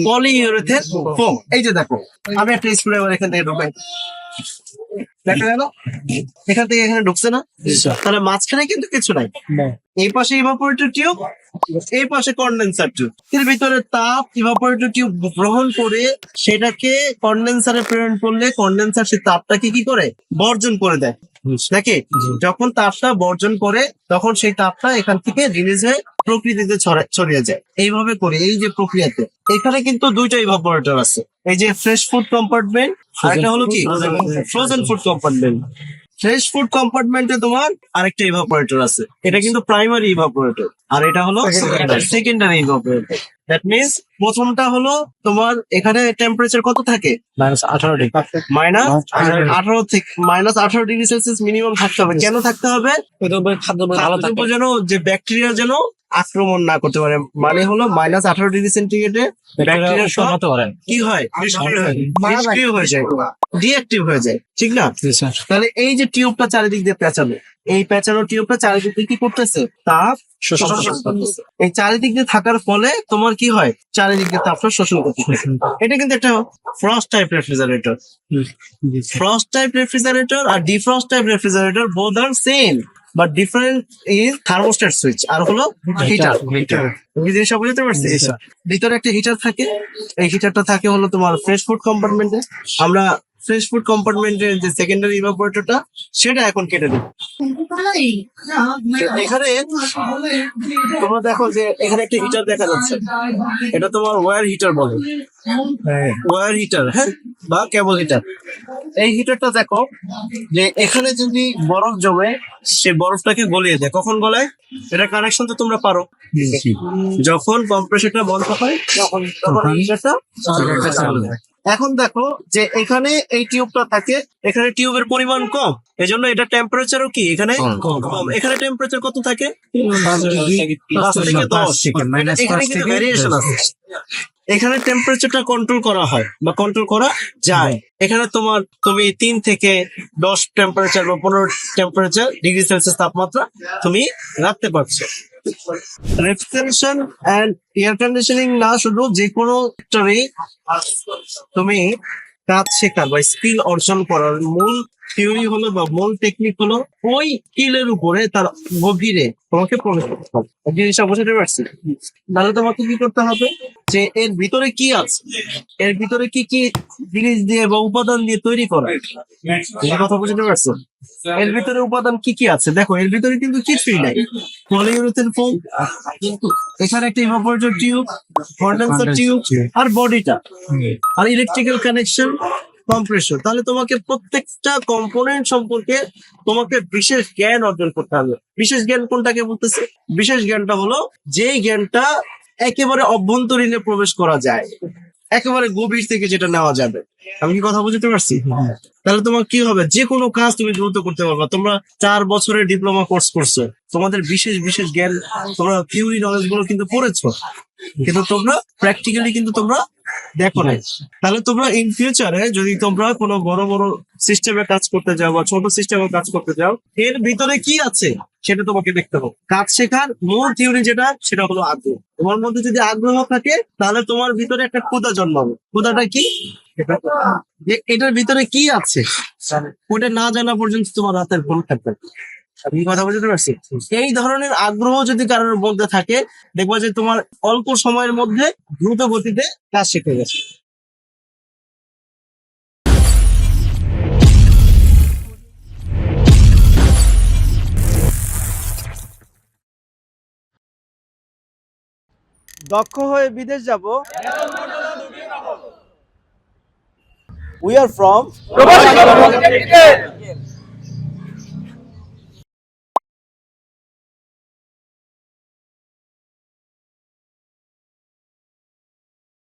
Polyurethane foam. এই যে দেখো, আমি একটা স্ক্রুড্রাইভার এখান থেকে ঢুকাই, দেখা গেল এখান থেকে এখানে ঢুকছে না, তাহলে মাঝখানে কিন্তু কিছু নাই। এই পাশে ইভাপোরেটর টিউব, এই পাশে কন্ডেন্সার টিউব। এর ভিতরে তাপ ইভাপোরেটর টিউব গ্রহণ করে সেটাকে কন্ডেন্সারে প্রেরণ করলে কন্ডেন্সার সেই তাপটাকে কি করে বর্জন করে দেয় নাকি। যখন তাপটা বর্জন করে তখন সেই তাপটা এখান থেকে রিলিজ হয়ে প্রকৃতিতে ছড়িয়ে যায়। এইভাবে করে এই যে প্রক্রিয়াতে এখানে কিন্তু দুইটা ইভাপোরেটর আছে, এই যে ফ্রেশ ফুড কম্পার্টমেন্ট আর একটা হলো কি frozen food compartment. Fresh food কম্পার্টমেন্টে তোমার আরেকটা ইভাপোরেটর আছে, এটা কিন্তু প্রাইমারি ইভাপোরেটর আর এটা হলো সেকেন্ডারি ইভাপোরেটর। দ্যাট মিনস প্রথমটা হলো তোমার এখানে টেম্পারেচার কত থাকে -18 মিনিমাম থাকতে হবে। কেন থাকতে হবে? খাদ্য যেন যে ব্যাকটেরিয়া যেন আক্রমণ না করতে পারে, মানে হলো -18°C ব্যাকটেরিয়া কি হয় নিষ্ক্রিয় হয়ে যায়, ডিঅ্যাক্টিভ হয়ে যায়, ঠিক না? তাহলে এই যে টিউবটা চারিদিক দিয়ে পেঁচানো, এই পেঁচানো টিউবটা চারিদিক দিয়ে কি করতেছে? তাপ শোষণ করতেছে। এই চারিদিক দিয়ে থাকার ফলে তোমার কি হয়? চারিদিক দিয়ে তাপটা শোষণ করতেছে। এটা কিন্তু একটা frost type refrigerator. Frost type refrigerator আর defrost type refrigerator both are same, but different is thermostat switch আর হলো হিটার। তুমি জিনিসটা বুঝতে পারছি? ভিতরে একটা হিটার থাকে, এই হিটারটা থাকে হলো তোমার ফ্রেশ ফুড কম্পার্টমেন্টে। আমরা ফ্রেশ ফুড কম্পার্টমেন্টের যে সেকেন্ডারি ইভাপোরেটরটা সেটা এখন কেটে দিই। এখানে তোমরা দেখো যে এখানে একটা হিটার দেখা যাচ্ছে, এটা তোমার ওয়্যার হিটার বলে, ওয়্যার হিটার, হ্যাঁ, বা কেবল হিটার। এই হিটারটা দেখো যে এখানে যদি বরফ জমে সে বরফটাকে গলিয়ে দেয়। কখন গলায়? এটা কানেকশন তো তোমরা পারো, যখন কম্প্রেসরটা বন্ধ হয় তখন হিটারটা চালু হয়। এখন দেখো যে এখানে এই টিউবটা থাকে, এখানে টিউবের পরিমাণ কম, এজন্য এটা টেম্পারেচারও কি এখানে কম। এখানে টেম্পারেচার কত থাকে? 5 থেকে 10। এখানে কিন্তু ভেরিয়েশন আছে, এখানে টেম্পারেচারটা কন্ট্রোল করা হয় বা কন্ট্রোল করা যায়। এখানে তুমি 3 থেকে 10 টেম্পারেচার বা 15 টেম্পারেচার ডিগ্রি সেলসিয়াস তাপমাত্রা তুমি রাখতে পারছো। রেফ্রিজারেশন এন্ড এয়ার কন্ডিশনিং না শুধু, যে কোনো সেক্টরে তুমি কাজ শেখার বা স্কিল অর্জন করার মূল থিওরি হলো বা মূল টেকনিক হলো ওই স্কিলের উপরে তার গভীরে তোমাকে প্রবেশ করতে হবে। জিনিসটা বুঝতে পারছি? তাহলে তোমাকে কি করতে হবে যে এর ভিতরে কি আছে, এর ভিতরে কি কি জিনিস দিয়ে বা উপাদান দিয়ে তৈরি করা, এই কথা বুঝতে পারছো? এর ভিতরে উপাদান কি কি আছে দেখো, এর ভিতরে কিন্তু কিছুই নাই। পলিইউরেথেন ফোম, এখানে একটা ইভাপোরেটর টিউব, কন্ডেন্সার টিউব আর বডিটা, আর ইলেকট্রিক্যাল কানেকশন, কম্প্রেসর। তাহলে তোমাকে প্রত্যেকটা কম্পোনেন্ট সম্পর্কে তোমাকে বিশেষ জ্ঞান অর্জন করতে হবে। বিশেষ জ্ঞান কোনটাকে বলতেছে? বিশেষ জ্ঞানটা হলো যেই জ্ঞানটা একেবারে অভ্যন্তরীণে প্রবেশ করা যায়, একেবারে গভীর থেকে যেটা নেওয়া যাবে। আমি কি কথা বুঝতে পারছি? তাহলে তোমার কি হবে? যে কোনো কাজ তুমি দ্রুত করতে পারবে। তোমরা 4 বছরের ডিপ্লোমা কোর্স করছো, তোমাদের বিশেষ বিশেষ জ্ঞান, তোমরা থিওরি নলেজ গুলো কিন্তু পড়েছো, কিন্তু তোমরা প্র্যাকটিক্যালি কিন্তু তোমরা দেখো না। তাহলে তোমরা ইন ফিউচারে যদি তোমরা কোনো বড় বড় সিস্টেমে কাজ করতে যাও বা ছোট সিস্টেমে কাজ করতে যাও, এর ভিতরে কি আছে সেটা তোমাকে দেখতে হবে। কাজ শেখার মূল থিওরি যেটা, সেটা হলো আগ্রহ। তোমার মধ্যে যদি আগ্রহ থাকে তাহলে তোমার ভিতরে একটা ক্ষুধা জন্মাবে। ক্ষুধাটা কি? যে এটার ভিতরে কি আছে ওটা না জানা পর্যন্ত তোমার রাতের ঘুম থাকবে। আমি কথা বুঝতে পারছি? এই ধরনের আগ্রহ যদি কারোর মধ্যে থাকে, দেখবা যে তোমার অল্প সময়ের মধ্যে দ্রুত গতিতে কাজ শিখে গেছে। দক্ষ হয়ে বিদেশ যাব। We are from